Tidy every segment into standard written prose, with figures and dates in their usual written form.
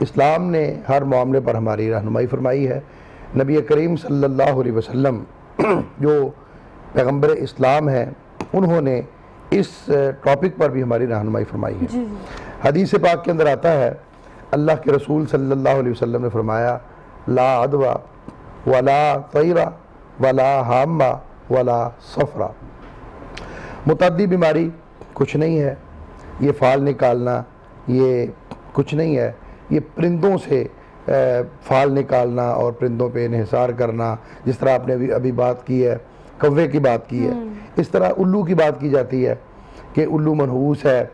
اسلام نے ہر معاملے پر ہماری رہنمائی فرمائی ہے. نبی کریم صلی اللہ علیہ وسلم جو پیغمبر اسلام ہیں انہوں نے اس ٹاپک پر بھی ہماری رہنمائی فرمائی ہے. حدیث پاک کے اندر آتا ہے اللہ کے رسول صلی اللہ علیہ وسلم نے فرمایا لا عدوہ ولا طیرہ ولا حامہ ولا صفرہ. متعدی بیماری کچھ نہیں ہے، یہ فال نکالنا یہ کچھ نہیں ہے. یہ پرندوں سے فال نکالنا اور پرندوں پہ انحصار کرنا، جس طرح آپ نے ابھی بات کی ہے، کوے کی بات کی ہے، اس طرح الو کی بات کی جاتی ہے کہ الو منحوس ہے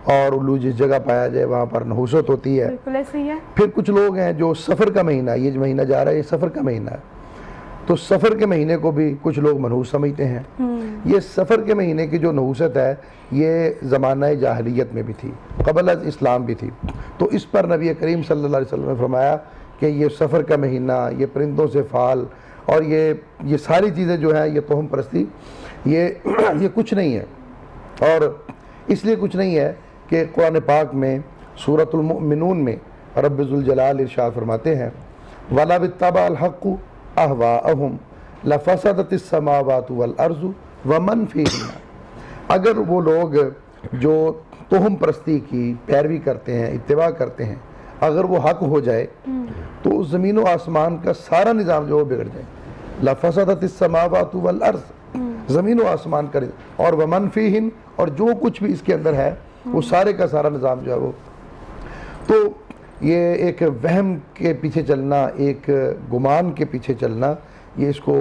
اور الو جس جگہ پایا جائے وہاں پر نحوست ہوتی ہے. بالکل ایسے ہی ہے. پھر کچھ لوگ ہیں جو سفر کا مہینہ، یہ جو مہینہ جا رہا ہے یہ سفر کا مہینہ ہے، تو سفر کے مہینے کو بھی کچھ لوگ منحوس سمجھتے ہیں. یہ سفر کے مہینے کی جو نحوست ہے یہ زمانہ جاہلیت میں بھی تھی، قبل از اسلام بھی تھی. تو اس پر نبی کریم صلی اللہ علیہ وسلم نے فرمایا کہ یہ سفر کا مہینہ، یہ پرندوں سے فال اور یہ ساری چیزیں جو ہیں یہ توہم پرستی، یہ کچھ نہیں ہے. اور اس لیے کچھ نہیں ہے کہ قرآن پاک میں سورۃ المؤمنون میں رب ذوالجلال ارشاد فرماتے ہیں وَلَوِ اتَّبَعَ الْحَقُّ أَهْوَاءَهُمْ لَفَسَدَتِ السَّمَاوَاتُ وَالْأَرْضُ وَمَنْ فِيهِنَّ. اگر وہ لوگ جو توہم پرستی کی پیروی کرتے ہیں، اتباع کرتے ہیں، اگر وہ حق ہو جائے تو زمین و آسمان کا سارا نظام جو وہ بگڑ جائے. لَفَسَدَتِ السَّمَاوَاتُ وَالْأَرْضُ، زمین و آسمان کا اور وَمَنْ فِيهِنَّ، اور جو کچھ بھی اس کے اندر ہے وہ سارے کا سارا نظام جو ہے وہ. تو یہ ایک وہم کے پیچھے چلنا، ایک گمان کے پیچھے چلنا، یہ اس کو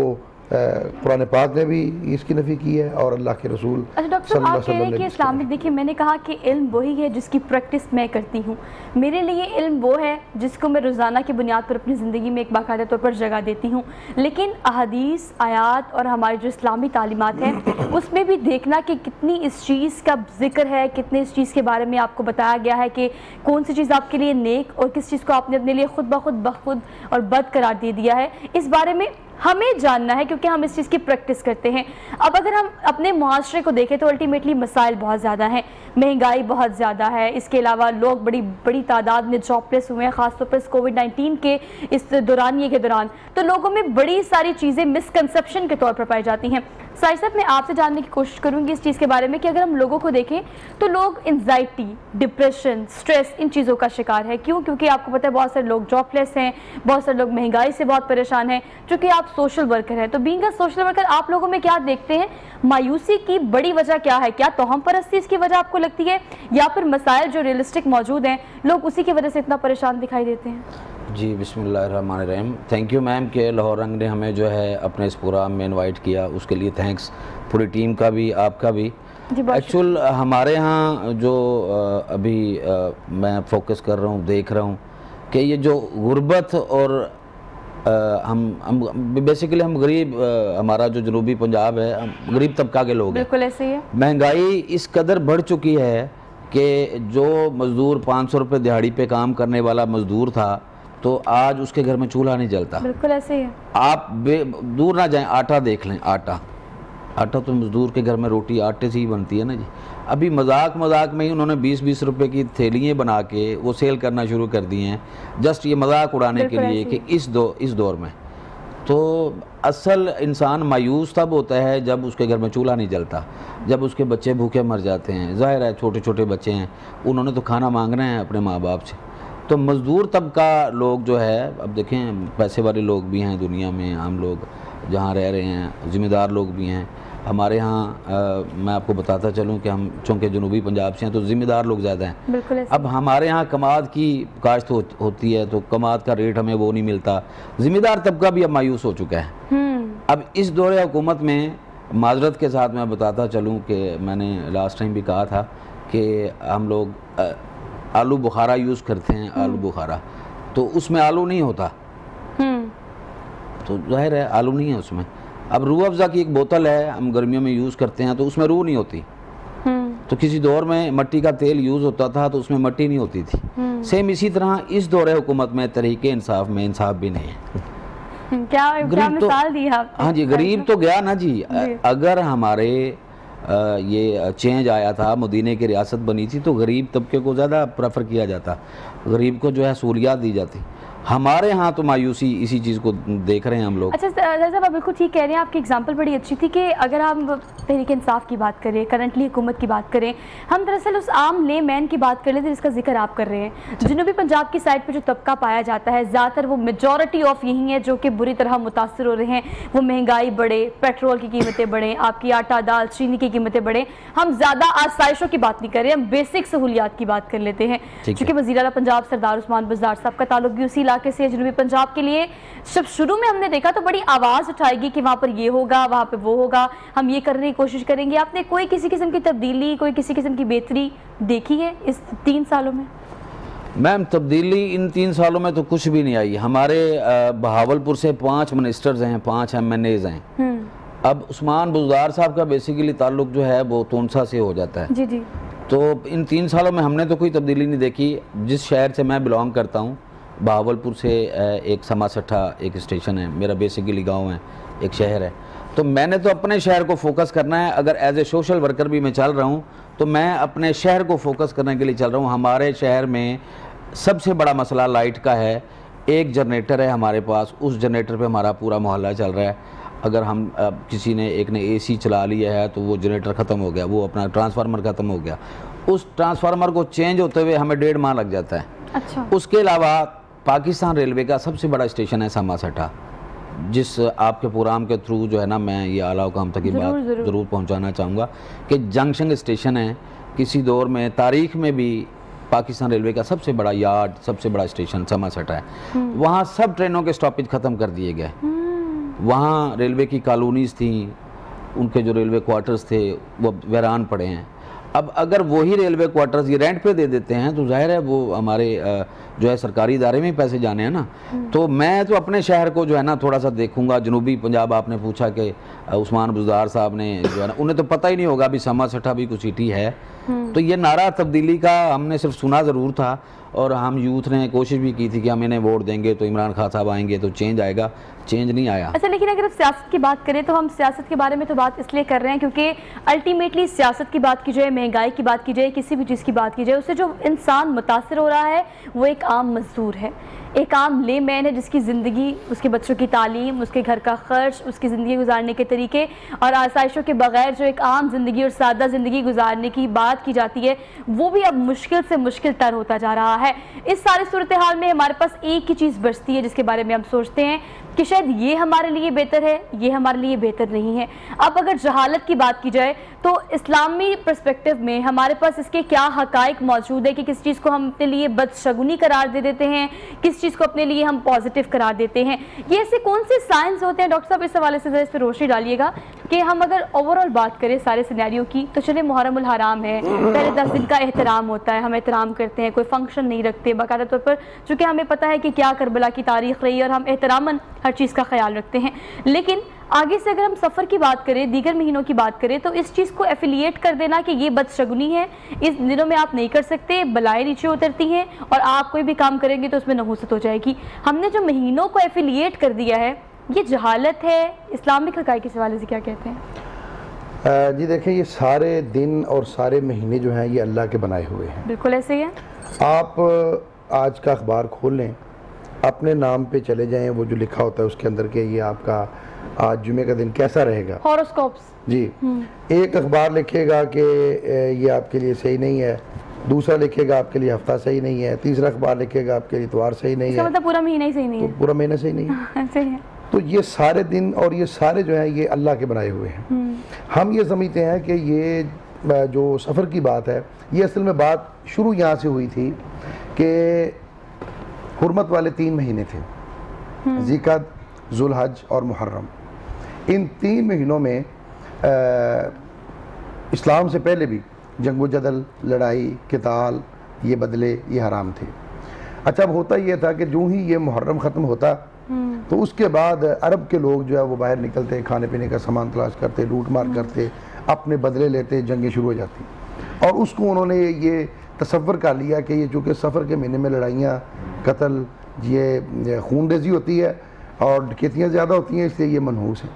قرآن پاک نے بھی اس کی نفی کی ہے اور اللہ کے رسول اچھا ڈاکٹر صاحب، آپ کہہ رہے ہیں کہ اسلامک، دیکھیے میں نے کہا کہ علم وہی ہے جس کی پریکٹس میں کرتی ہوں. میرے لیے علم وہ ہے جس کو میں روزانہ کی بنیاد پر اپنی زندگی میں ایک باقاعدہ طور پر جگہ دیتی ہوں. لیکن احادیث، آیات اور ہماری جو اسلامی تعلیمات ہیں اس میں بھی دیکھنا کہ کتنی اس چیز کا ذکر ہے، کتنے اس چیز کے بارے میں آپ کو بتایا گیا ہے کہ کون سی چیز آپ کے لیے نیک اور کس چیز کو آپ نے اپنے لیے خود بخود اور بد قرار دے دیا ہے، اس بارے میں ہمیں جاننا ہے کیونکہ ہم اس چیز کی پریکٹس کرتے ہیں. اب اگر ہم اپنے معاشرے کو دیکھیں تو الٹیمیٹلی مسائل بہت زیادہ ہیں، مہنگائی بہت زیادہ ہے، اس کے علاوہ لوگ بڑی تعداد میں جاب لیس ہوئے ہیں، خاص طور پر اس کووڈ-19 کے اس دورانیے کے دوران. تو لوگوں میں بڑی ساری چیزیں مسکنسیپشن کے طور پر پائی جاتی ہیں. سائر صاحب، میں آپ سے جاننے کی کوشش کروں گی اس چیز کے بارے میں کہ اگر ہم لوگوں کو دیکھیں تو لوگ انزائٹی، ڈپریشن، سٹریس، ان چیزوں کا شکار ہے. کیونکہ آپ کو پتہ ہے بہت سارے لوگ جاب لیس ہیں، بہت سارے لوگ مہنگائی سے بہت پریشان ہیں. چونکہ آپ سوشل ورکر ہیں تو بینگ اے سوشل ورکر آپ لوگوں میں کیا دیکھتے ہیں؟ مایوسی کی بڑی وجہ کیا ہے؟ کیا توہم پرستی اس کی وجہ آپ کو لگتی ہے، یا پھر مسائل جو ریئلسٹک موجود ہیں لوگ اسی کی وجہ سے اتنا پریشان دکھائی دیتے ہیں؟ جی بسم اللہ الرحمن الرحیم. تھینک یو میم کہ لاہور رنگ نے ہمیں جو ہے اپنے اس پروگرام میں انوائٹ کیا، اس کے لیے تھینکس پوری ٹیم کا بھی، آپ کا بھی. ایکچول ہمارے ہاں جو ابھی میں فوکس کر رہا ہوں، دیکھ رہا ہوں کہ یہ جو غربت اور ہم بیسیکلی ہم غریب، ہمارا جو جنوبی پنجاب ہے، ہم غریب طبقہ کے لوگ ہیں. بالکل ایسے ہی ہے. مہنگائی اس قدر بڑھ چکی ہے کہ جو مزدور 500 روپے دہاڑی پہ کام کرنے والا مزدور تھا تو آج اس کے گھر میں چولہا نہیں جلتا. بالکل ایسے ہی ہے. آپ دور نہ جائیں، آٹا دیکھ لیں. آٹا تو مزدور کے گھر میں روٹی آٹے سے ہی بنتی ہے نا جی. ابھی مذاق میں ہی انہوں نے 20-20 روپے کی تھیلیاں بنا کے وہ سیل کرنا شروع کر دی ہیں، جسٹ یہ مذاق اڑانے کے لیے کہ اس دور میں. تو اصل انسان مایوس تب ہوتا ہے جب اس کے گھر میں چولہا نہیں جلتا، جب اس کے بچے بھوکے مر جاتے ہیں. ظاہر ہے چھوٹے بچے ہیں، انہوں نے تو کھانا مانگنا ہے اپنے ماں باپ سے. تو مزدور طبقہ لوگ جو ہے، اب دیکھیں پیسے والے لوگ بھی ہیں دنیا میں، عام لوگ جہاں رہ رہے ہیں، ذمہ دار لوگ بھی ہیں. ہمارے ہاں میں آپ کو بتاتا چلوں کہ ہم چونکہ جنوبی پنجاب سے ہیں تو ذمہ دار لوگ زیادہ ہیں. اب ہمارے ہاں کماد کی کاشت ہوتی ہے تو کماد کا ریٹ ہمیں وہ نہیں ملتا. ذمہ دار طبقہ بھی اب مایوس ہو چکا ہے. اب اس دور حکومت میں معذرت کے ساتھ میں بتاتا چلوں کہ میں نے لاسٹ ٹائم بھی کہا تھا کہ ہم لوگ آلو بخارا یوز کرتے ہیں. آلو بخارا تو اس میں آلو نہیں ہوتا، تو ظاہر ہے آلو نہیں ہے اس میں. اب روح افزا کی ایک بوتل ہے ہم گرمیوں میں یوز کرتے ہیں تو اس میں روح نہیں ہوتی. تو کسی دور میں مٹی کا تیل یوز ہوتا تھا تو اس میں مٹی نہیں ہوتی تھی. سیم اسی طرح اس دور حکومت میں طریقے انصاف میں انصاف بھی نہیں ہے. کیا مثال دی آپ؟ ہاں جی، غریب تو گیا نا جی. اگر ہمارے یہ چینج آیا تھا، مدینے کی ریاست بنی تھی، تو غریب طبقے کو زیادہ پریفر کیا جاتا، غریب کو جو ہے سہولیات دی جاتی. ہمارے ہاں تو مایوسی اسی چیز کو دیکھ رہے ہیں ہم لوگ. اچھا صاحب، آپ بالکل ٹھیک کہہ رہے ہیں. آپ کی اگزامپل بڑی اچھی تھی کہ اگر ہم تحریک انصاف کی بات کریں، کرنٹلی حکومت کی بات کریں، ہم دراصل اس عام لے مین کی بات کر لیتے جس کا ذکر آپ کر رہے ہیں. جنوبی پنجاب کی سائڈ پہ جو طبقہ پایا جاتا ہے، زیادہ تر وہ میجورٹی آف یہی ہیں جو کہ بری طرح متاثر ہو رہے ہیں. وہ مہنگائی بڑھے، پیٹرول کی قیمتیں بڑھیں، آپ کی آٹا دال چینی کی قیمتیں بڑھیں. ہم زیادہ آسائشوں کی بات نہیں کر رہے، ہم بیسک سہولیات کی بات کر لیتے ہیں. چونکہ وزیر اعلیٰ پنجاب سردار عثمان بزدار صاحب کا تعلق بھی اسی علاقے سے ہے. جنوبی پنجاب کے لیے جب شروع میں ہم نے دیکھا تو بڑی آواز اٹھائے گی کہ وہاں پر یہ ہوگا، وہاں پہ وہ ہوگا، ہم یہ کرنے کی کوشش کریں گے. آپ نے کوئی کسی قسم کی تبدیلی، کوئی کسی قسم کی بہتری دیکھی ہے اس 3 سالوں میں؟ میم تبدیلی ان 3 سالوں میں تو کچھ بھی نہیں آئی. ہمارے بہاولپور سے 5 منسٹرز ہیں، 5 MNAs ہیں. اب عثمان بزدار صاحب کا بیسیکلی تعلق جو ہے وہ تونسا سے ہو جاتا ہے. جی جی. تو ان 3 سالوں میں ہم نے تو کوئی تبدیلی نہیں دیکھی. جس شہر سے میں بلانگ کرتا ہوں، بہاولپور سے ایک سما سٹھا ایک اسٹیشن ہے، میرا بیسیکلی گاؤں ہے، ایک شہر ہے. تو میں نے تو اپنے شہر کو فوکس کرنا ہے. اگر ایز اے سوشل ورکر بھی میں چل رہا ہوں تو میں اپنے شہر کو فوکس کرنے کے لیے چل رہا ہوں. ہمارے شہر میں سب سے بڑا مسئلہ لائٹ کا ہے. ایک جنریٹر ہے ہمارے پاس، اس جنریٹر پہ ہمارا پورا محلہ چل رہا ہے. اگر ہم کسی نے ایک نے اے سی چلا لیا ہے تو وہ جنریٹر ختم ہو گیا، وہ اپنا ٹرانسفارمر ختم ہو گیا. اس ٹرانسفارمر کو چینج ہوتے ہوئے ہمیں 1.5 ماہ لگ جاتا ہے. اچھا. اس کے علاوہ پاکستان ریلوے کا سب سے بڑا اسٹیشن ہے سما سٹھا، جس آپ کے پروگرام کے تھرو جو ہے نا میں یہ اعلیٰ حکام تک یہ بات ضرور پہنچانا چاہوں گا کہ جنکشن اسٹیشن ہے. کسی دور میں تاریخ میں بھی پاکستان ریلوے کا سب سے بڑا یارڈ، سب سے بڑا اسٹیشن سما سٹھا ہے. وہاں سب ٹرینوں کے اسٹاپیج ختم کر دیے گئے. وہاں ریلوے کی کالونیز تھیں، ان کے جو ریلوے کوارٹرز تھے وہ ویران پڑے ہیں. اب اگر وہی ریلوے کوارٹرز یہ رینٹ پہ دے دیتے ہیں تو ظاہر ہے وہ ہمارے جو ہے سرکاری ادارے میں پیسے جانے ہیں نا. تو میں تو اپنے شہر کو جو ہے نا تھوڑا سا دیکھوں گا. جنوبی پنجاب آپ نے پوچھا کہ عثمان بزدار صاحب نے جو ہے نا، انہیں تو پتہ ہی نہیں ہوگا بھی سما سٹھا بھی کچھ سٹی ہے. تو یہ نعرہ تبدیلی کا ہم نے صرف سنا ضرور تھا، اور ہم یوتھ نے کوشش بھی کی تھی کہ ہم انہیں ووٹ دیں گے تو عمران خان صاحب آئیں گے تو چینج آئے گا. چینج نہیں آیا. اچھا، لیکن اگر آپ سیاست کی بات کریں تو ہم سیاست کے بارے میں تو بات اس لیے کر رہے ہیں کیونکہ الٹیمیٹلی سیاست کی بات کی جائے، مہنگائی کی بات کی جائے، کسی بھی چیز کی بات کی جائے، اس سے جو انسان متاثر ہو رہا ہے وہ ایک عام مزدور ہے، ایک عام لے مین ہے جس کی زندگی، اس کے بچوں کی تعلیم، اس کے گھر کا خرچ، اس کی زندگی گزارنے کے طریقے اور آسائشوں کے بغیر جو ایک عام زندگی اور سادہ زندگی گزارنے کی بات کی جاتی ہے وہ بھی اب مشکل سے مشکل تر ہوتا جا رہا ہے. اس ساری صورتحال میں ہمارے پاس ایک ہی چیز بچتی ہے جس کے بارے میں ہم سوچتے ہیں کہ شاید یہ ہمارے لیے بہتر ہے، یہ ہمارے لیے بہتر نہیں ہے. اب اگر جہالت کی بات کی جائے تو اسلامی پرسپیکٹو میں ہمارے پاس اس کے کیا حقائق موجود ہے کہ کس چیز کو ہم اپنے لیے بدشگونی قرار دے دیتے ہیں، کس چیز کو اپنے لیے ہم پازیٹیو قرار دیتے ہیں. یہ ایسے کون سے سائنس ہوتے ہیں ڈاکٹر صاحب، اس حوالے سے ذرا اس پہ روشنی ڈالیے گا کہ ہم اگر اوور آل بات کریں سارے سینیریو کی تو چلے محرم الحرام ہے، پہلے 10 دن کا احترام ہوتا ہے، ہم احترام کرتے ہیں، کوئی فنکشن نہیں رکھتے باقاعدہ طور پر، چونکہ ہمیں پتہ ہے کہ کیا کربلا کی تاریخ رہی ہے اور ہم احتراماً ہر چیز کا خیال رکھتے ہیں. لیکن آگے سے اگر ہم سفر کی بات کریں، دیگر مہینوں کی بات کریں تو اس چیز کو ایفیلیٹ کر دینا کہ یہ بدشگونی ہے، اس دنوں میں آپ نہیں کر سکتے، بلائیں نیچے اترتی ہیں اور آپ کوئی بھی کام کریں گے تو اس میں نحوست ہو جائے گی. ہم نے جو مہینوں کو ایفیلیٹ کر دیا ہے یہ جہالت ہے. اسلامک حقائق اس حوالے سے کیا کہتے ہیں؟ جی دیکھیں، یہ سارے دن اور سارے مہینے جو ہیں یہ اللہ کے بنائے ہوئے ہیں. بالکل ایسے ہی ہے. آپ آج کا اخبار کھول لیں، اپنے نام پہ چلے جائیں، وہ جو لکھا ہوتا ہے اس کے اندر کہ یہ آپ کا آج جمعے کا دن کیسا رہے گا. ہاروسکوپس. جی. ایک اخبار لکھے گا کہ یہ آپ کے لیے صحیح نہیں ہے، دوسرا لکھے گا آپ کے لیے ہفتہ صحیح نہیں ہے، تیسرا اخبار لکھے گا آپ کے لیے اتوار صحیح نہیں ہے، مطلب پورا مہینہ ہی صحیح نہیں ہے، پورا مہینہ صحیح نہیں ہے. صحیح ہے. تو یہ سارے دن اور یہ سارے جو ہیں یہ اللہ کے بنائے ہوئے ہیں. ہم یہ سمجھتے ہیں کہ یہ جو سفر کی بات ہے یہ اصل میں بات شروع یہاں سے ہوئی تھی کہ حرمت والے 3 مہینے تھے، ذی-القعدہ، ذوالحج اور محرم. ان 3 مہینوں میں اسلام سے پہلے بھی جنگ و جدل، لڑائی، قتال، یہ بدلے، یہ حرام تھے. اچھا، اب ہوتا یہ تھا کہ جو ہی یہ محرم ختم ہوتا تو اس کے بعد عرب کے لوگ جو ہے وہ باہر نکلتے، کھانے پینے کا سامان تلاش کرتے، لوٹ مار کرتے، اپنے بدلے لیتے، جنگیں شروع ہو جاتی. اور اس کو انہوں نے یہ تصور کر لیا کہ یہ چونکہ سفر کے مہینے میں لڑائیاں، قتل، یہ خون ریزی ہوتی ہے اور ڈکیتیاں زیادہ ہوتی ہیں، اس لیے یہ منحوس ہیں.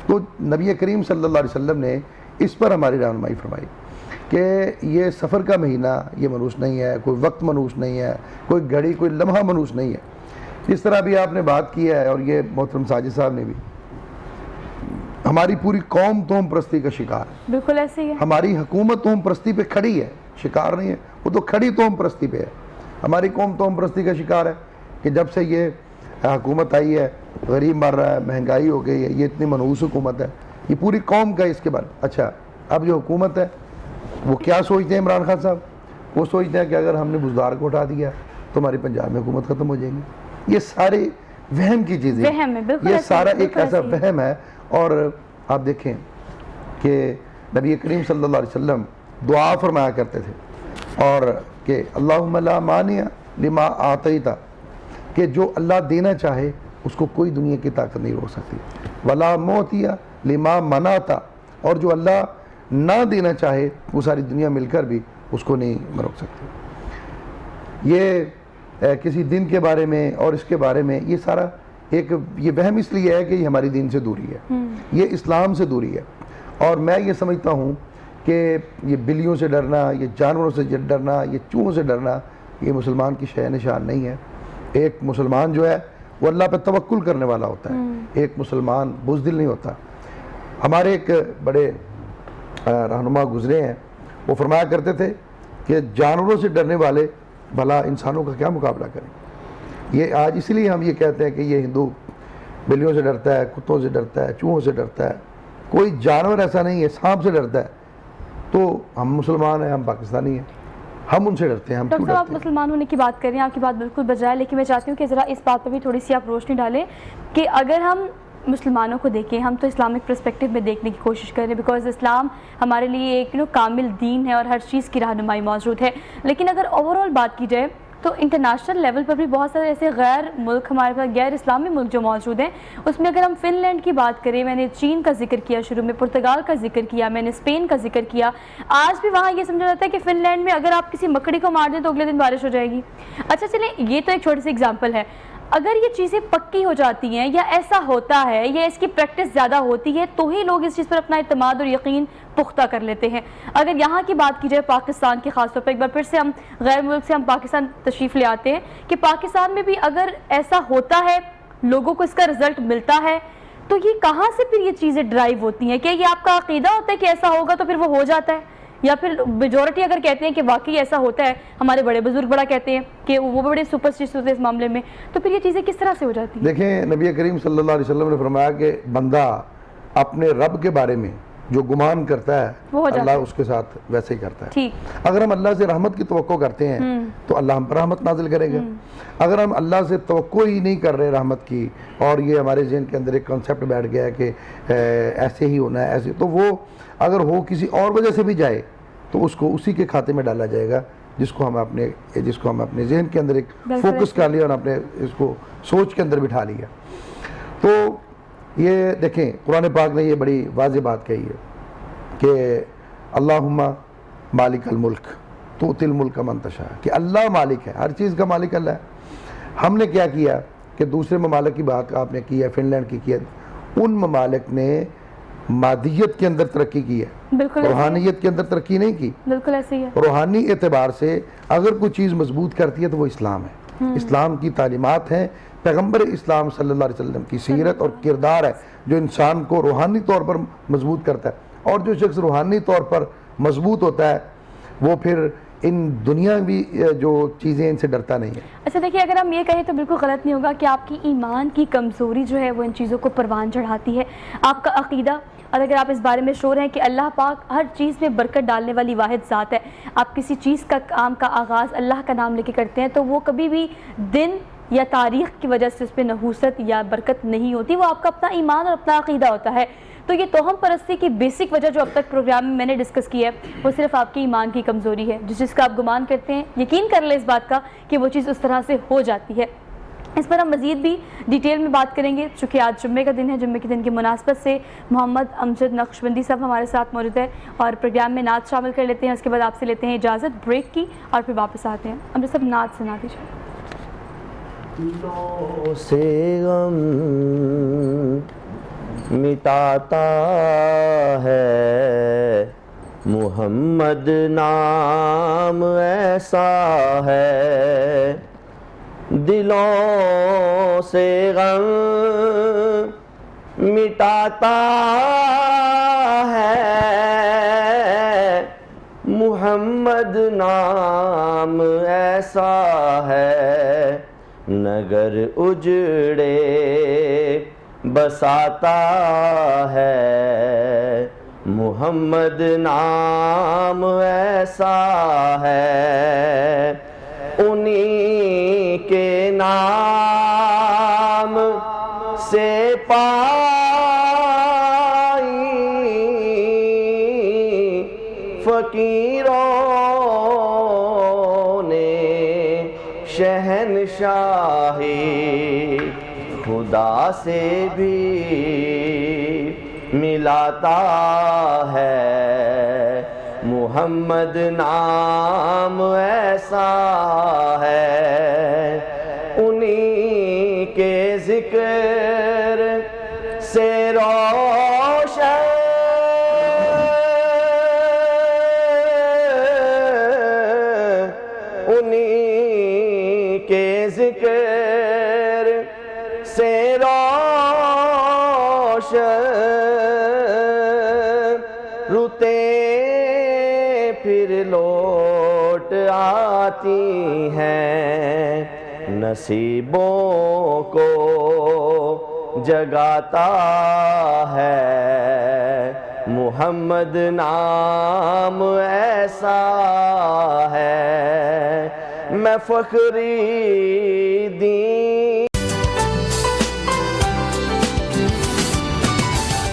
تو نبی کریم صلی اللہ علیہ وسلم نے اس پر ہماری رہنمائی فرمائی کہ یہ سفر کا مہینہ یہ منوس نہیں ہے، کوئی وقت منوس نہیں ہے، کوئی گھڑی کوئی لمحہ منوس نہیں ہے. اس طرح بھی آپ نے بات کی ہے اور یہ محترم ساجد صاحب نے بھی، ہماری پوری قوم توہم پرستی کا شکار ہے. بالکل ایسے ہی ہے. ہماری حکومت توہم پرستی پہ کھڑی ہے، شکار نہیں ہے، وہ تو کھڑی توہم پرستی پہ ہے. ہماری قوم توہم پرستی کا شکار ہے کہ جب سے یہ حکومت آئی ہے غریب مر رہا ہے، مہنگائی ہو گئی ہے، یہ اتنی منحوس حکومت ہے، یہ پوری قوم کا اس کے بارے. اچھا اب جو حکومت ہے وہ کیا سوچتے ہیں عمران خان صاحب؟ وہ سوچتے ہیں کہ اگر ہم نے بزدار کو اٹھا دیا تو ہماری پنجاب میں حکومت ختم ہو جائے گی. یہ سارے وہم کی چیزیں، یہ سارا ایک ایسا وہم ہے. اور آپ دیکھیں کہ نبی کریم صلی اللہ علیہ وسلم دعا فرمایا کرتے تھے اور کہ اللہم لا مانع لما آتیتا، کہ جو اللہ دینا چاہے اس کو کوئی دنیا کی طاقت نہیں روک سکتی. ولا معطی لما منعتا، اور جو اللہ نہ دینا چاہے وہ ساری دنیا مل کر بھی اس کو نہیں روک سکتی. یہ کسی دن کے بارے میں اور اس کے بارے میں یہ سارا ایک یہ وہم اس لیے ہے کہ یہ ہماری دین سے دوری ہے، یہ اسلام سے دوری ہے. اور میں یہ سمجھتا ہوں کہ یہ بلیوں سے ڈرنا، یہ جانوروں سے ڈرنا، یہ چوہوں سے ڈرنا، یہ مسلمان کی شے نشان نہیں ہے. ایک مسلمان جو ہے وہ اللہ پہ توکل کرنے والا ہوتا ہے، ایک مسلمان بزدل نہیں ہوتا. ہمارے ایک بڑے رہنما گزرے ہیں، وہ فرمایا کرتے تھے کہ جانوروں سے ڈرنے والے بھلا انسانوں کا کیا مقابلہ کریں. یہ آج اس لیے ہم یہ کہتے ہیں کہ یہ ہندو بلیوں سے ڈرتا ہے، کتوں سے ڈرتا ہے، چوہوں سے ڈرتا ہے. کوئی جانور ایسا نہیں ہے، سانپ سے ڈرتا ہے. تو ہم مسلمان ہیں، ہم پاکستانی ہیں، ہم ان سے ڈرتے ہیں. ہم ڈاکٹر صاحب آپ مسلمان ہونے کی بات کر رہے ہیں، آپ کی بات بالکل بجائے، لیکن میں چاہتی ہوں کہ ذرا اس بات پر بھی تھوڑی سی آپ روشنی ڈالیں کہ اگر ہم مسلمانوں کو دیکھیں، ہم تو اسلامک پرسپیکٹیو میں دیکھنے کی کوشش کر رہے ہیں، بیکاز اسلام ہمارے لیے ایک کامل دین ہے اور ہر چیز کی رہنمائی موجود ہے. لیکن اگر اوور آل بات کی جائے تو انٹرنیشنل لیول پر بھی بہت سارے ایسے غیر ملک ہمارے پاس غیر اسلامی ملک جو موجود ہیں. اس میں اگر ہم فن لینڈ کی بات کریں، میں نے چین کا ذکر کیا شروع میں، پرتگال کا ذکر کیا میں نے، اسپین کا ذکر کیا. آج بھی وہاں یہ سمجھا جاتا ہے کہ فن لینڈ میں اگر آپ کسی مکڑی کو مار دیں تو اگلے دن بارش ہو جائے گی. اچھا چلیں یہ تو ایک چھوٹی سی اگزامپل ہے. اگر یہ چیزیں پکی ہو جاتی ہیں یا ایسا ہوتا ہے یا اس کی پریکٹس زیادہ ہوتی ہے تو ہی لوگ اس چیز پر اپنا اعتماد اور یقین پختہ کر لیتے ہیں. اگر یہاں کی بات کی جائے پاکستان کی خاص طور پر، ایک بار پھر سے ہم غیر ملک سے ہم پاکستان تشریف لے آتے ہیں کہ پاکستان میں بھی اگر ایسا ہوتا ہے، لوگوں کو اس کا رزلٹ ملتا ہے، تو یہ کہاں سے پھر یہ چیزیں ڈرائیو ہوتی ہیں؟ کہ یہ آپ کا عقیدہ ہوتا ہے کہ ایسا ہوگا تو پھر وہ ہو جاتا ہے، یا پھر میجورٹی اگر کہتے ہیں کہ واقعی ایسا ہوتا ہے، ہمارے بڑے بزرگ بڑا کہتے ہیں کہ وہ بڑے سپرسٹیشس ہوتے ہیں اس معاملے میں، تو پھر یہ چیزیں کس طرح سے ہو جاتی ہیں؟ دیکھیں نبی کریم صلی اللہ علیہ وسلم نے فرمایا کہ بندہ اپنے رب کے بارے میں جو گمان کرتا ہے اللہ اس کے ساتھ ویسے ہی کرتا ہے. اگر ہم اللہ سے رحمت کی توقع کرتے ہیں تو اللہ ہم پر رحمت نازل کرے گا. اگر ہم اللہ سے توقع ہی نہیں کر رہے رحمت کی، اور یہ ہمارے ذہن کے اندر ایک کنسیپٹ بیٹھ گیا ہے کہ ایسے ہی ہونا ہے ایسے، تو وہ اگر ہو کسی اور وجہ سے بھی جائے تو اس کو اسی کے کھاتے میں ڈالا جائے گا جس کو ہم اپنے ذہن کے اندر ایک فوکس کر لیا اور اپنے اس کو سوچ کے اندر بٹھا لیا. تو یہ دیکھیں قرآن پاک نے یہ بڑی واضح بات کہی ہے کہ اللہم مالک الملک تؤتی الملک من تشاء، کہ اللہ مالک ہے، ہر چیز کا مالک اللہ ہے. ہم نے کیا کیا کہ دوسرے ممالک کی بات آپ نے کی ہے، فن لینڈ کی ہے، ان ممالک نے مادیت کے اندر ترقی کی ہے، روحانیت کے اندر ترقی نہیں کی. بالکل ایسے ہی ہے. روحانی اعتبار سے اگر کوئی چیز مضبوط کرتی ہے تو وہ اسلام ہے. اسلام کی تعلیمات ہیں، پیغمبر اسلام صلی اللہ علیہ وسلم کی سیرت اور کردار ہے جو انسان کو روحانی طور پر مضبوط کرتا ہے. اور جو شخص روحانی طور پر مضبوط ہوتا ہے وہ پھر ان دنیاوی جو چیزیں ان سے ڈرتا نہیں ہے. اچھا دیکھیے اگر ہم یہ کہیں تو بالکل غلط نہیں ہوگا کہ آپ کی ایمان کی کمزوری جو ہے وہ ان چیزوں کو پروان چڑھاتی ہے. آپ کا عقیدہ، اور اگر آپ اس بارے میں شور ہیں کہ اللہ پاک ہر چیز میں برکت ڈالنے والی واحد ذات ہے، آپ کسی چیز کا کام کا آغاز اللہ کا نام لے کے کرتے ہیں تو وہ کبھی بھی دن یا تاریخ کی وجہ سے اس پہ نحوست یا برکت نہیں ہوتی، وہ آپ کا اپنا ایمان اور اپنا عقیدہ ہوتا ہے. تو یہ توہم پرستی کی بیسک وجہ جو اب تک پروگرام میں نے ڈسکس کی ہے وہ صرف آپ کی ایمان کی کمزوری ہے. جس چیز کا آپ گمان کرتے ہیں یقین کر لیں اس بات کا کہ وہ چیز اس طرح سے ہو جاتی ہے. اس پر ہم مزید بھی ڈیٹیل میں بات کریں گے چونکہ آج جمعے کا دن ہے. جمعے کے دن کی مناسبت سے محمد امجد نقشبندی صاحب ہمارے ساتھ موجود ہے اور پروگرام میں نعت شامل کر لیتے ہیں. اس کے بعد آپ سے لیتے ہیں اجازت بریک کی اور پھر واپس آتے ہیں. امجد صاحب نعت سنا دیجیے. دلوں سے غم مٹاتا ہے، محمد نام ایسا ہے، دلوں سے غم مٹاتا ہے، محمد نام ایسا ہے، نگر اجڑے بساتا ہے، محمد نام ایسا ہے، انہی کے نام سے پائی فقیروں نے شہنشاہی، خدا سے بھی ملاتا ہے، محمد نام ایسا ہے، انہی کے ذکر سے روشن انہی کے ذکر سے روشن روتے پھر لوٹ آتی ہیں، نصیبوں کو جگاتا ہے، محمد نام ایسا ہے، میں Fakhri Din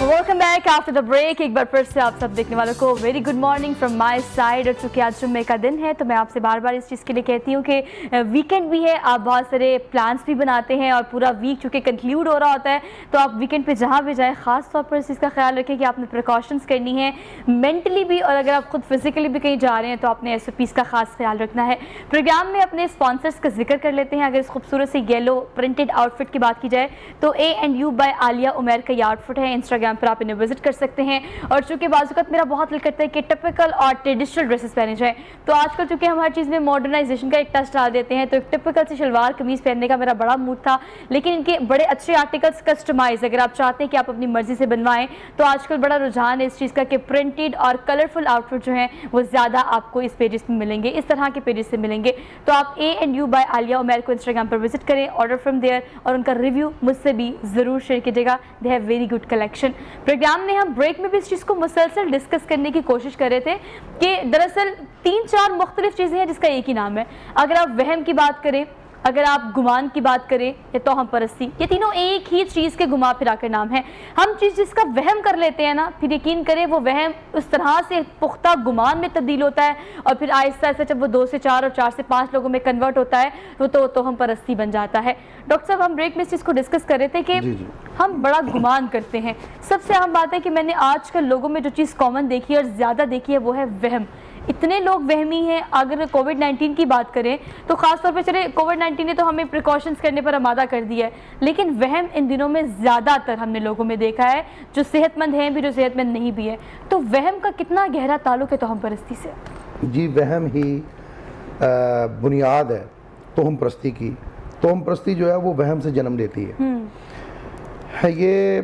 welcome back after the break. ایک بار پھر سے آپ سب دیکھنے والوں کو very good morning from my side. اور چونکہ آج جمعے کا دن ہے تو میں آپ سے بار بار اس چیز کے لیے کہتی ہوں کہ ویکینڈ بھی ہے، آپ بہت سارے پلانس بھی بناتے ہیں، اور پورا ویک چونکہ کنکلیوڈ ہو رہا ہوتا ہے تو آپ ویکینڈ پہ جہاں بھی جائیں خاص طور پر اس چیز کا خیال رکھیں کہ آپ نے پریکاشنس کرنی ہے مینٹلی بھی، اور اگر آپ خود فزیکلی بھی کہیں جا رہے ہیں تو آپ نے ایس او پیز کا خاص خیال رکھنا ہے. پروگرام میں اپنے اسپانسرس کا ذکر کر لیتے ہیں. اگر اس خوبصورت سے یلو پرنٹڈ آؤٹ فٹ کی بات کی جائے تو A&U بائی عالیہ عمیر کا یہ آؤٹ فٹ ہے. انسٹاگرام پر آپ انہیں وزٹ کر سکتے ہیں. اور چونکہ بعض اوقات میرا بہت دل کرتا ہے کہ ٹپیکل اور ٹریڈیشنل ڈریسز پہنے جائیں، تو آج کل چونکہ ہم ہر چیز میں ماڈرنائزیشن کا ایک ٹچ ڈال دیتے ہیں، تو ایک ٹپیکل سی شلوار قمیض پہننے کا میرا بڑا موڈ تھا. لیکن ان کے بڑے اچھے آرٹیکلس کسٹمائز اگر آپ چاہتے ہیں کہ آپ اپنی مرضی سے بنوائیں تو آج کل بڑا رجحان ہے اس چیز کا کہ پرنٹڈ اور کلرفل آؤٹ فٹ جو ہیں وہ زیادہ آپ کو اس پیجز میں ملیں گے، اس طرح کے پیجز سے ملیں گے. تو آپ A&U بائی عالیہ عمیر کو انسٹاگرام پر وزٹ کریں، آرڈر فرام دیئر، اور ان کا ریویو مجھ سے بھی ضرور شیئر کیجیے گا. They have very good collection. Program میں ہم بریک میں بھی اس چیز کو مسلسل ڈسکس کرنے کی کوشش کر رہے تھے کہ دراصل 3-4 مختلف چیزیں ہیں جس کا ایک ہی نام ہے. اگر آپ وہم کی بات کریں، اگر آپ گمان کی بات کریں یا توہم پرستی، یہ تینوں ایک ہی چیز کے گھما پھرا کر نام ہے. ہم چیز جس کا وہم کر لیتے ہیں نا، پھر یقین کریں وہ وہم اس طرح سے پختہ گمان میں تبدیل ہوتا ہے، اور پھر آہستہ آہستہ جب وہ 2 سے 4 اور 4 سے 5 لوگوں میں کنورٹ ہوتا ہے وہ تو توہم پرستی بن جاتا ہے. ڈاکٹر صاحب، ہم بریک میں اس چیز کو ڈسکس کر رہے تھے کہ ہم بڑا گمان کرتے ہیں. سب سے اہم بات ہے کہ میں نے آج کل لوگوں میں جو چیز کامن دیکھی ہے اور زیادہ دیکھی ہے وہ ہے وہم. اتنے لوگ وہمی ہیں. اگر کووڈ-19 کی بات کریں تو خاص طور پہ چلے کووڈ-19 نے تو ہمیں پریکاشنز کرنے پر آمادہ کر دیا ہے، لیکن وہم ان دنوں میں زیادہ تر ہم نے لوگوں میں دیکھا ہے، جو صحت مند ہیں بھی، جو صحت مند نہیں بھی ہے. تو وہم کا کتنا گہرا تعلق ہے توہم پرستی سے؟ جی، وہم ہی بنیاد ہے توہم پرستی کی. توہم پرستی جو ہے وہ وہم سے جنم لیتی ہے. یہ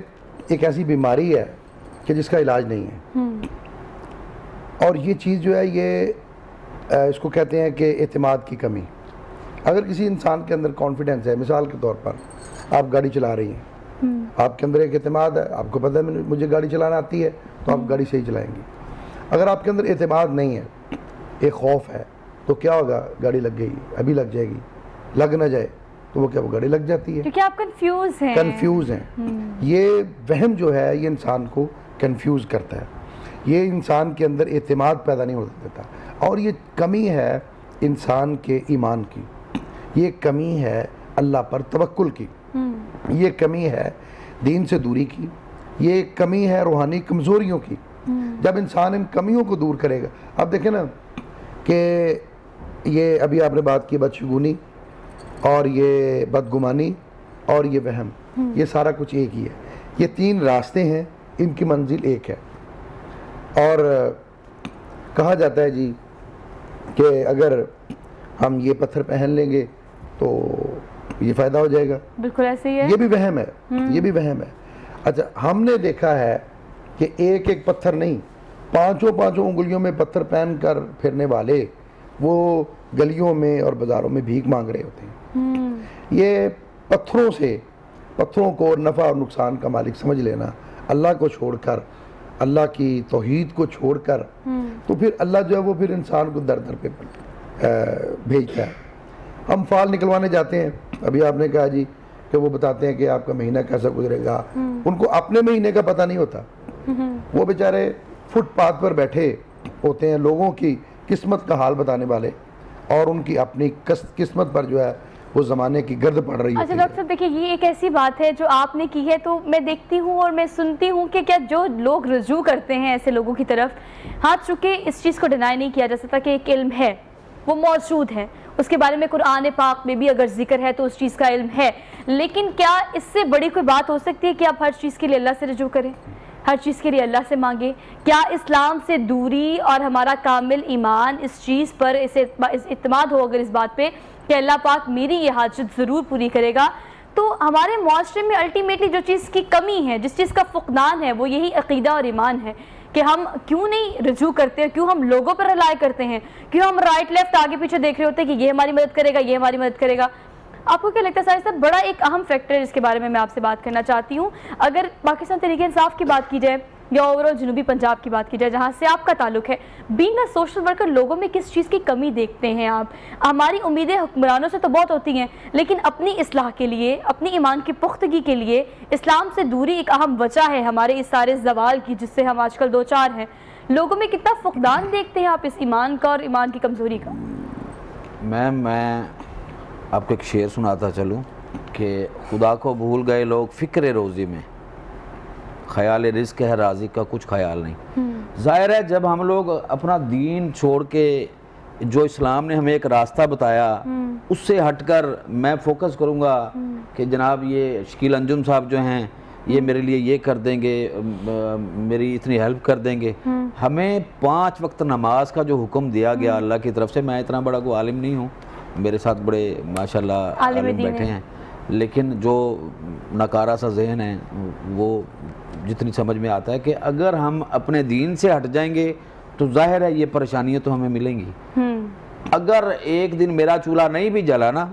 ایک ایسی بیماری ہے کہ جس کا علاج نہیں ہے، اور یہ چیز جو ہے یہ اس کو کہتے ہیں کہ اعتماد کی کمی. اگر کسی انسان کے اندر کانفیڈنس ہے، مثال کے طور پر آپ گاڑی چلا رہی ہیں، آپ کے اندر ایک اعتماد ہے، آپ کو پتہ ہے مجھے گاڑی چلانا آتی ہے، تو آپ گاڑی صحیح چلائیں گی. اگر آپ کے اندر اعتماد نہیں ہے، ایک خوف ہے، تو کیا ہوگا؟ گاڑی لگ گئی، ابھی لگ جائے گی، لگ نہ جائے تو وہ کیا، وہ گاڑی لگ جاتی ہے، کیونکہ آپ کنفیوز ہیں. یہ وہم جو ہے یہ انسان کو کنفیوز کرتا ہے، یہ انسان کے اندر اعتماد پیدا نہیں ہوتا دیتا. اور یہ کمی ہے انسان کے ایمان کی، یہ کمی ہے اللہ پر توکل کی، یہ کمی ہے دین سے دوری کی، یہ کمی ہے روحانی کمزوریوں کی. جب انسان ان کمیوں کو دور کرے گا، اب دیکھیں نا کہ یہ ابھی آپ نے بات کی بدشگونی اور یہ بدگمانی اور یہ وہم، یہ سارا کچھ ایک ہی ہے. یہ 3 راستے ہیں، ان کی منزل ایک ہے. اور کہا جاتا ہے جی کہ اگر ہم یہ پتھر پہن لیں گے تو یہ فائدہ ہو جائے گا. بالکل ایسے ہی ہے. یہ بھی وہم ہے، یہ بھی وہم ہے. اچھا، ہم نے دیکھا ہے کہ ایک ایک پتھر نہیں، 5 انگلیوں میں پتھر پہن کر پھرنے والے وہ گلیوں میں اور بازاروں میں بھیک مانگ رہے ہوتے ہیں. یہ پتھروں کو نفع اور نقصان کا مالک سمجھ لینا، اللہ کو چھوڑ کر، اللہ کی توحید کو چھوڑ کر، تو پھر اللہ جو ہے وہ پھر انسان کو در در پہ بھیجتا ہے. ہم فال نکلوانے جاتے ہیں، ابھی آپ نے کہا جی کہ وہ بتاتے ہیں کہ آپ کا مہینہ کیسا گزرے گا. ان کو اپنے مہینے کا پتہ نہیں ہوتا. وہ بیچارے فٹ پاتھ پر بیٹھے ہوتے ہیں لوگوں کی قسمت کا حال بتانے والے، اور ان کی اپنی قسمت پر جو ہے وہ زمانے کی گرد پڑ رہی ہوتی ہے. اچھا ڈاکٹر صاحب دیکھیے، یہ ایک ایسی بات ہے جو آپ نے کی ہے، تو میں دیکھتی ہوں اور میں سنتی ہوں کہ کیا جو لوگ رجوع کرتے ہیں ایسے لوگوں کی طرف، ہاں چونکہ اس چیز کو ڈینائی نہیں کیا جا سکتا کہ ایک علم ہے، وہ موجود ہے، اس کے بارے میں قرآن پاک میں بھی اگر ذکر ہے تو اس چیز کا علم ہے، لیکن کیا اس سے بڑی کوئی بات ہو سکتی ہے کہ آپ ہر چیز کے لیے اللہ سے رجوع کریں، ہر چیز کے لیے اللہ سے مانگیں؟ کیا اسلام سے دوری اور ہمارا کامل ایمان اس چیز پر اس اعتماد ہو اگر اس بات پہ کہ اللہ پاک میری یہ حاجت ضرور پوری کرے گا، تو ہمارے معاشرے میں الٹیمیٹلی جو چیز کی کمی ہے، جس چیز کا فقدان ہے، وہ یہی عقیدہ اور ایمان ہے کہ ہم کیوں نہیں رجوع کرتے ہیں، کیوں ہم لوگوں پر رلائی کرتے ہیں، کیوں ہم رائٹ لیفٹ آگے پیچھے دیکھ رہے ہوتے ہیں کہ یہ ہماری مدد کرے گا، یہ ہماری مدد کرے گا. آپ کو کیا لگتا ہے ساجد صاحب، بڑا ایک اہم فیکٹر ہے جس کے بارے میں آپ سے بات کرنا چاہتی ہوں. اگر پاکستان تحریک انصاف کی بات کی جائے یا اوورآل جنوبی پنجاب کی بات کی جائے جہاں سے آپ کا تعلق ہے، بینگ اے سوشل ورکر، لوگوں میں کس چیز کی کمی دیکھتے ہیں آپ؟ ہماری امیدیں حکمرانوں سے تو بہت ہوتی ہیں، لیکن اپنی اصلاح کے لیے، اپنی ایمان کی پختگی کے لیے اسلام سے دوری ایک اہم وجہ ہے ہمارے اس سارے زوال کی جس سے ہم آج کل دو چار ہیں. لوگوں میں کتنا فقدان دیکھتے ہیں آپ اس ایمان کا اور ایمان کی کمزوری کا؟ میں آپ کو ایک شعر سناتا چلوں کہ خدا کو بھول گئے لوگ فکر روزی میں، خیال رزق ہے راضی کا کچھ خیال نہیں. ظاہر ہے جب ہم لوگ اپنا دین چھوڑ کے جو اسلام نے ہمیں ایک راستہ بتایا اس سے ہٹ کر میں فوکس کروں گا کہ جناب یہ شکیل انجم صاحب جو ہیں یہ میرے لیے یہ کر دیں گے، میری اتنی ہیلپ کر دیں گے. ہمیں 5 وقت نماز کا جو حکم دیا گیا اللہ کی طرف سے، میں اتنا بڑا کوئی عالم نہیں ہوں، میرے ساتھ بڑے ماشاءاللہ عالم بیٹھے ہیں، لیکن جو نکارہ سا ذہن ہے وہ جتنی سمجھ میں آتا ہے کہ اگر ہم اپنے دین سے ہٹ جائیں گے تو ظاہر ہے یہ پریشانیاں تو ہمیں ملیں گی. اگر ایک دن میرا چولہا نہیں بھی جلا نا،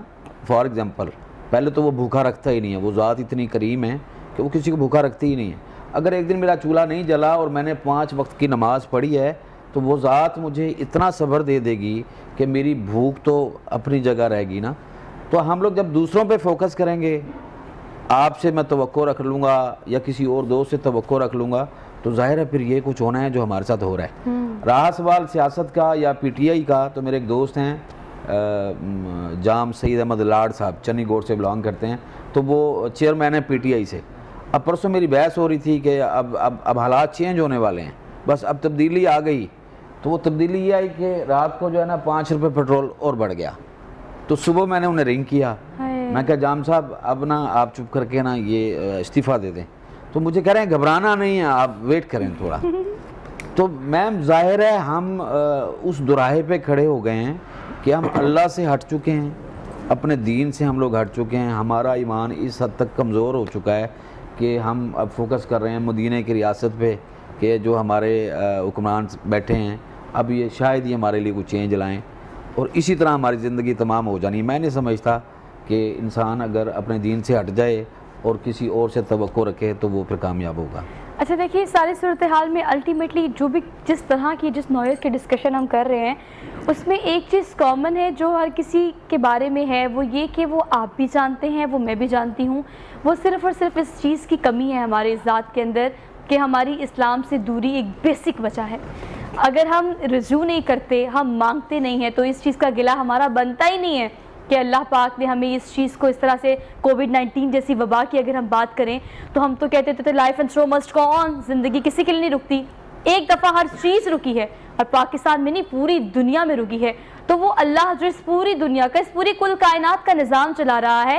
فار ایگزامپل، پہلے تو وہ بھوکا رکھتا ہی نہیں ہے، وہ ذات اتنی کریم ہے کہ وہ کسی کو بھوکا رکھتی ہی نہیں ہے. اگر ایک دن میرا چولہا نہیں جلا اور میں نے 5 وقت کی نماز پڑھی ہے تو وہ ذات مجھے اتنا صبر دے دے گی کہ میری بھوک تو اپنی جگہ رہے گی نا. تو ہم لوگ جب دوسروں پہ فوکس کریں گے، آپ سے میں توقع رکھ لوں گا یا کسی اور دوست سے توقع رکھ لوں گا، تو ظاہر ہے پھر یہ کچھ ہونا ہے جو ہمارے ساتھ ہو رہا ہے. رہا سوال سیاست کا یا پی ٹی آئی کا، تو میرے ایک دوست ہیں جام سعید احمد لاڈ صاحب، چنی گوڑ سے بلانگ کرتے ہیں، تو وہ چیئرمین ہے پی ٹی آئی سے. اب پرسوں میری بحث ہو رہی تھی کہ اب حالات چینج ہونے والے ہیں، بس اب تبدیلی آ گئی. تو وہ تبدیلی یہ آئی کہ رات کو جو ہے نا 5 روپے پیٹرول اور بڑھ گیا. تو صبح میں نے انہیں رنگ کیا، میں کہا جام صاحب اب نا آپ چپ کر کے نا یہ استعفیٰ دے دیں. تو مجھے کہہ رہے ہیں گھبرانا نہیں ہے، آپ ویٹ کریں تھوڑا. تو میم ظاہر ہے ہم اس دراہے پہ کھڑے ہو گئے ہیں کہ ہم اللہ سے ہٹ چکے ہیں، اپنے دین سے ہم لوگ ہٹ چکے ہیں. ہمارا ایمان اس حد تک کمزور ہو چکا ہے کہ ہم اب فوکس کر رہے ہیں مدینہ کی ریاست پہ کہ جو ہمارے حکمران بیٹھے ہیں اب یہ شاید ہی ہمارے لیے کچھ چینج لائیں، اور اسی طرح ہماری زندگی تمام ہو جانی. میں نہیں سمجھتا کہ انسان اگر اپنے دین سے ہٹ جائے اور کسی اور سے توقع رکھے تو وہ پھر کامیاب ہوگا. اچھا دیکھیے، ساری صورتحال میں الٹیمیٹلی جو بھی جس طرح کی جس نوعیت کی ڈسکشن ہم کر رہے ہیں اس میں ایک چیز کامن ہے جو ہر کسی کے بارے میں ہے، وہ یہ کہ وہ آپ بھی جانتے ہیں، وہ میں بھی جانتی ہوں، وہ صرف اور صرف اس چیز کی کمی ہے ہمارے ذات کے اندر کہ ہماری اسلام سے دوری ایک بیسک وجہ ہے. اگر ہم رجوع نہیں کرتے، ہم مانگتے نہیں ہیں، تو اس چیز کا گلہ ہمارا بنتا ہی نہیں ہے کہ اللہ پاک نے ہمیں اس چیز کو اس طرح سے کووڈ-19 جیسی وبا کی اگر ہم بات کریں تو ہم تو کہتے تھے life and show must go on, زندگی کسی کے لیے نہیں رکتی. ایک دفعہ ہر چیز رکی ہے، اور پاکستان میں نہیں پوری دنیا میں رکی ہے. تو وہ اللہ جو اس پوری دنیا کا، اس پوری کل کائنات کا نظام چلا رہا ہے،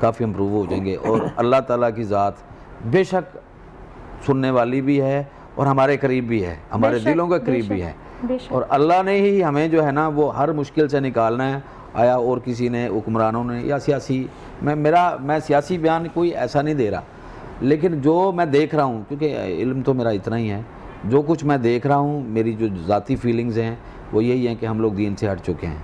کافی امپروو ہو جائیں گے. اور اللہ تعالیٰ کی ذات بے شک سننے والی بھی ہے اور ہمارے قریب بھی ہے, ہمارے دلوں کے قریب بھی ہے, اور اللہ نے ہی ہمیں جو ہے نا وہ ہر مشکل سے نکالنا ہے. آیا اور کسی نے, حکمرانوں نے یا سیاسی, میں سیاسی بیان کوئی ایسا نہیں دے رہا, لیکن جو میں دیکھ رہا ہوں, کیونکہ علم تو میرا اتنا ہی ہے, جو کچھ میں دیکھ رہا ہوں, میری جو ذاتی فیلنگز ہیں وہ یہی ہیں کہ ہم لوگ دین سے ہٹ چکے ہیں,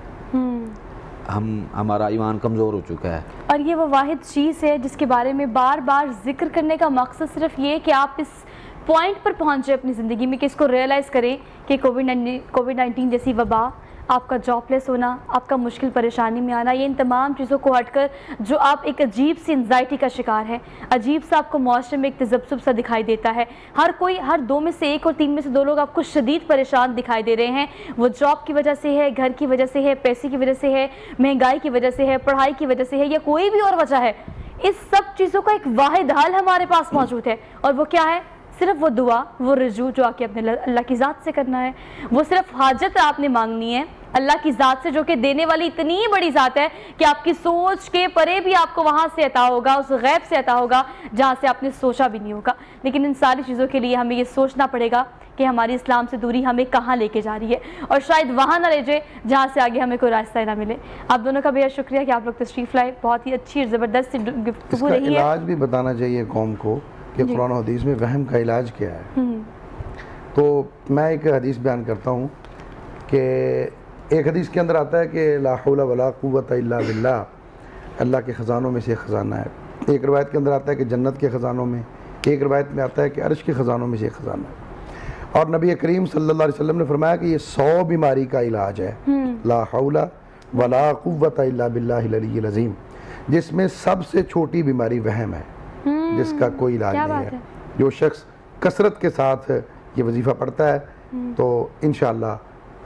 ہمارا ایمان کمزور ہو چکا ہے. اور یہ وہ واحد چیز ہے جس کے بارے میں بار بار ذکر کرنے کا مقصد صرف یہ کہ آپ اس پوائنٹ پر پہنچ جائیں اپنی زندگی میں کہ اس کو ریئلائز کریں کہ کووڈ-19 جیسی وبا, آپ کا جاب لیس ہونا, آپ کا مشکل پریشانی میں آنا, یہ ان تمام چیزوں کو ہٹ کر جو آپ ایک عجیب سی انزائٹی کا شکار ہے, عجیب سا آپ کو معاشرے میں ایک تذبذب سا دکھائی دیتا ہے, ہر 2 میں سے 1 اور 3 میں سے 2 لوگ آپ کو شدید پریشان دکھائی دے رہے ہیں. وہ جاب کی وجہ سے ہے, گھر کی وجہ سے ہے, پیسے کی وجہ سے ہے, مہنگائی کی وجہ سے ہے, پڑھائی کی وجہ سے ہے, یا کوئی بھی اور وجہ ہے. اس سب چیزوں کا ایک واحد حل ہمارے پاس موجود ہے, اور وہ کیا ہے؟ صرف وہ دعا, وہ رجوع جو آ کے اپنے اللہ کی ذات سے کرنا ہے. وہ صرف حاجت آپ نے مانگنی ہے اللہ کی ذات سے, جو کہ دینے والی اتنی بڑی ذات ہے کہ آپ کی سوچ کے پرے بھی آپ کو وہاں سے عطا ہوگا, اس غیب سے عطا ہوگا جہاں سے آپ نے سوچا بھی نہیں ہوگا. لیکن ان ساری چیزوں کے لیے ہمیں یہ سوچنا پڑے گا کہ ہماری اسلام سے دوری ہمیں کہاں لے کے جا رہی ہے, اور شاید وہاں نہ لے جائے جہاں سے آگے ہمیں کوئی راستہ نہ ملے. آپ دونوں کا بہت شکریہ کہ آپ لوگ تشریف لائے, بہت ہی اچھی اور زبردست گفتگو رہی ہے. علاج بھی بتانا چاہیے قوم کو کہ قرآن و حدیث میں وہم کا علاج کیا ہے. تو میں ایک حدیث بیان کرتا ہوں کہ ایک حدیث کے اندر آتا ہے کہ لا حول ولا قوت الا باللہ, اللہ کے خزانوں میں سے ایک خزانہ ہے. ایک روایت کے اندر آتا ہے کہ جنت کے خزانوں میں, ایک روایت میں آتا ہے کہ عرش کے خزانوں میں سے ایک خزانہ ہے. اور نبی کریم صلی اللہ علیہ وسلم نے فرمایا کہ یہ 100 بیماری کا علاج ہے, لا حول ولا قوت الا باللہ العلی العظیم, جس میں سب سے چھوٹی بیماری وہم ہے, جس کا کوئی علاج نہیں ہے. جو شخص کثرت کے ساتھ یہ وظیفہ پڑھتا ہے تو انشاءاللہ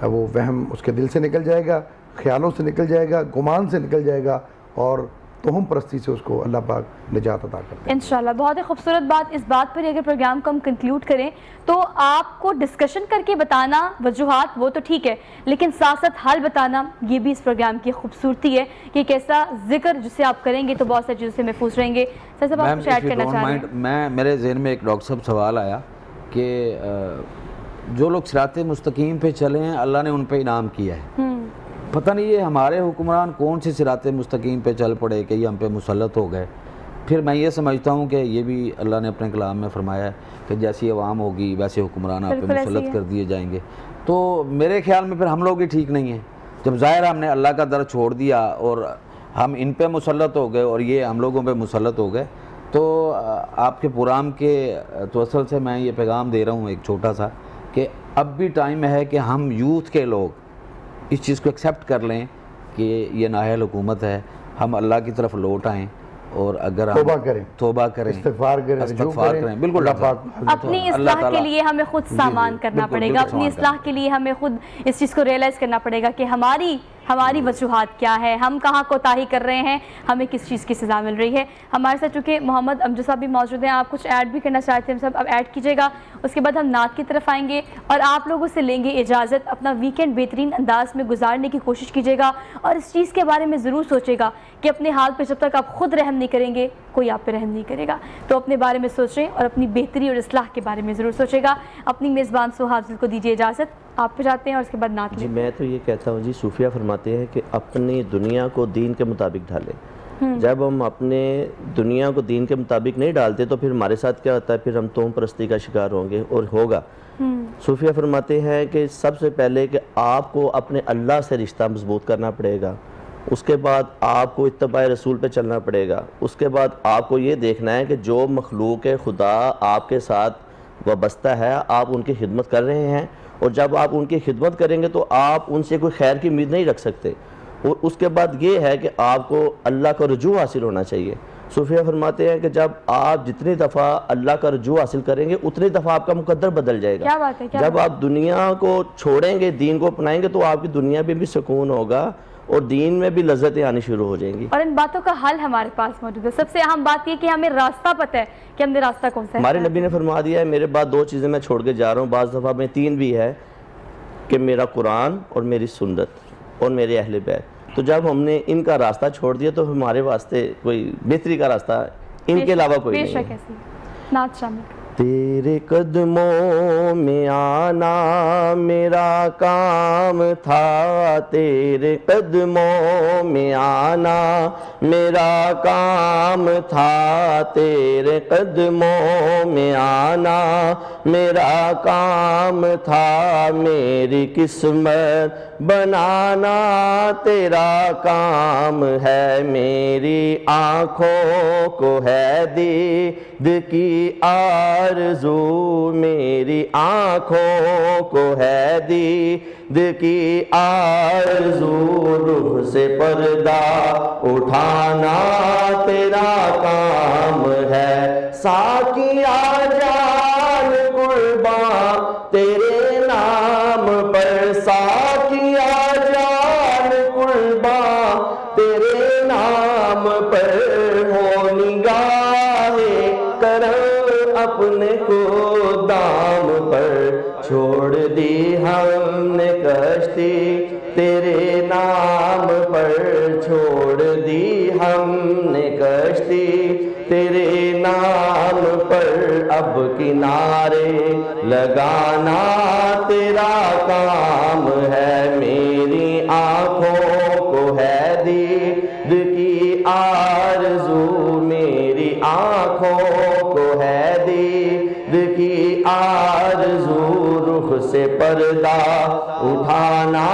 وہ وہم اس کے دل سے نکل جائے گا, خیالوں سے نکل جائے گا, گمان سے نکل جائے گا, اور توہم پرستی سے اس کو اللہ پاک نجات عطا کرتے ہیں انشاءاللہ. بہت ہی خوبصورت بات. اس بات پر اگر پروگرام کو ہم کنکلیوڈ کریں تو آپ کو ڈسکشن کر کے بتانا وجوہات وہ تو ٹھیک ہے, لیکن ساتھ ساتھ حل بتانا یہ بھی اس پروگرام کی خوبصورتی ہے کہ ایک ایسا ذکر جسے آپ کریں گے تو بہت ساری چیزوں سے محفوظ رہیں گے. سر صاحب آپ کچھ ایڈ کرنا چاہ رہے ہیں؟ میرے ذہن میں ایک ڈاکٹر صاحب سوال آیا کہ جو لوگ صراط مستقیم پہ چلے ہیں اللہ نے ان پہ انعام کیا ہے. پتہ نہیں یہ ہمارے حکمران کون سے صراط مستقیم پہ چل پڑے کہ یہ ہم پہ مسلط ہو گئے. پھر میں یہ سمجھتا ہوں کہ یہ بھی اللہ نے اپنے کلام میں فرمایا ہے کہ جیسی عوام ہوگی ویسے حکمران آپ پہ مسلط کر دیے جائیں گے. تو میرے خیال میں پھر ہم لوگ ہی ٹھیک نہیں ہیں. جب ظاہر ہم نے اللہ کا در چھوڑ دیا اور ہم ان پہ مسلط ہو گئے اور یہ ہم لوگوں پہ مسلط ہو گئے, تو آپ کے پروگرام کے توسل سے میں یہ پیغام دے رہا ہوں ایک چھوٹا سا کہ اب بھی ٹائم ہے کہ ہم یوتھ کے لوگ اس چیز کو ایکسیپٹ کر لیں کہ یہ نااہل حکومت ہے, ہم اللہ کی طرف لوٹ آئیں اور اگر ہم توبہ کریں استغفار کریں. بالکل اپنی اصلاح کے لیے ہمیں خود سامان کرنا پڑے گا, اپنی اصلاح کے لیے ہمیں خود اس چیز کو ریئلائز کرنا پڑے گا کہ ہماری وجوہات کیا ہے, ہم کہاں کوتاہی کر رہے ہیں, ہمیں کس چیز کی سزا مل رہی ہے. ہمارے ساتھ چونکہ محمد امجد صاحب بھی موجود ہیں, آپ کچھ ایڈ بھی کرنا چاہتے ہیں صاحب, اب ایڈ کیجیے گا. اس کے بعد ہم نعت کی طرف آئیں گے اور آپ لوگوں سے لیں گے اجازت. اپنا ویکینڈ بہترین انداز میں گزارنے کی کوشش کیجیے گا اور اس چیز کے بارے میں ضرور سوچے گا کہ اپنے حال پہ جب تک آپ خود رحم نہیں کریں گے کوئی آپ پہ رحم نہیں کرے گا. تو اپنے بارے میں سوچیں اور اپنی بہتری اور اصلاح کے بارے میں ضرور سوچے گا. اپنی میزبان سہاگ کو دیجیے اجازت, آپ پہ جاتے ہیں اور اس کے بعد نعت. جی میں تو یہ کہتا ہوں, جی صوفیہ فرماتے ہیں کہ اپنی دنیا کو دین کے مطابق ڈھالیں. جب ہم اپنے دنیا کو دین کے مطابق نہیں ڈالتے تو پھر ہمارے ساتھ کیا ہوتا ہے, پھر ہم توہم پرستی کا شکار ہوں گے اور ہوگا. صوفیہ فرماتے ہیں کہ سب سے پہلے کہ آپ کو اپنے اللہ سے رشتہ مضبوط کرنا پڑے گا, اس کے بعد آپ کو اتباع رسول پہ چلنا پڑے گا, اس کے بعد آپ کو یہ دیکھنا ہے کہ جو مخلوق خدا آپ کے ساتھ وابستہ ہے آپ ان کی خدمت کر رہے ہیں, اور جب آپ ان کی خدمت کریں گے تو آپ ان سے کوئی خیر کی امید نہیں رکھ سکتے. اور اس کے بعد یہ ہے کہ آپ کو اللہ کا رجوع حاصل ہونا چاہیے. صوفیہ فرماتے ہیں کہ جب آپ جتنی دفعہ اللہ کا رجوع حاصل کریں گے اتنی دفعہ آپ کا مقدر بدل جائے گا. جب آپ دنیا کو چھوڑیں گے دین کو اپنائیں گے تو آپ کی دنیا میں بھی سکون ہوگا اور دین میں بھی لذتیں آنی شروع ہو جائیں گی. اور ان باتوں کا حل ہمارے پاس موجود ہے. سب سے اہم بات یہ کہ ہمیں راستہ پتہ ہے کہ ہم نے راستہ کون سا ہے. ہمارے نبی نے فرما دیا ہے, میرے بعد 2 چیزیں میں چھوڑ کے جا رہا ہوں, بعض دفعہ میں 3 بھی ہے, کہ میرا قرآن اور میری سنت اور میرے اہل بیت. تو جب ہم نے ان کا راستہ چھوڑ دیا تو ہمارے واسطے کوئی بہتری کا راستہ ان کے علاوہ کوئی بے نہیں ہے۔ شک ایسی نعت شامل۔ تیرے قدموں میں آنا میرا کام تھا، تیرے قدموں میں آنا میرا کام تھا، تیرے قدموں میں آنا میرا کام تھا، میری قسمت بنانا تیرا کام ہے، میری آنکھوں کو ہے دید کی آرزو، میری آنکھوں کو ہے دید کی آرزو، روح سے پردہ اٹھانا تیرا کام ہے، ساقیا جان قرباں تیرے نام پر، ساقیا جان قرباں تیرے نام پر، ہو نگاہ کرم اپنے کو دام پر، چھوڑ دی ہم نے کشتی تیرے نام پر، چھوڑ دی ہم نے کشتی تیرے نام پر، اب کنارے لگانا تیرا کام ہے، میری آنکھوں کو ہے دید کی آرزو، میری آنکھوں کو ہے دید کی آرزو، رخ سے پردہ اٹھانا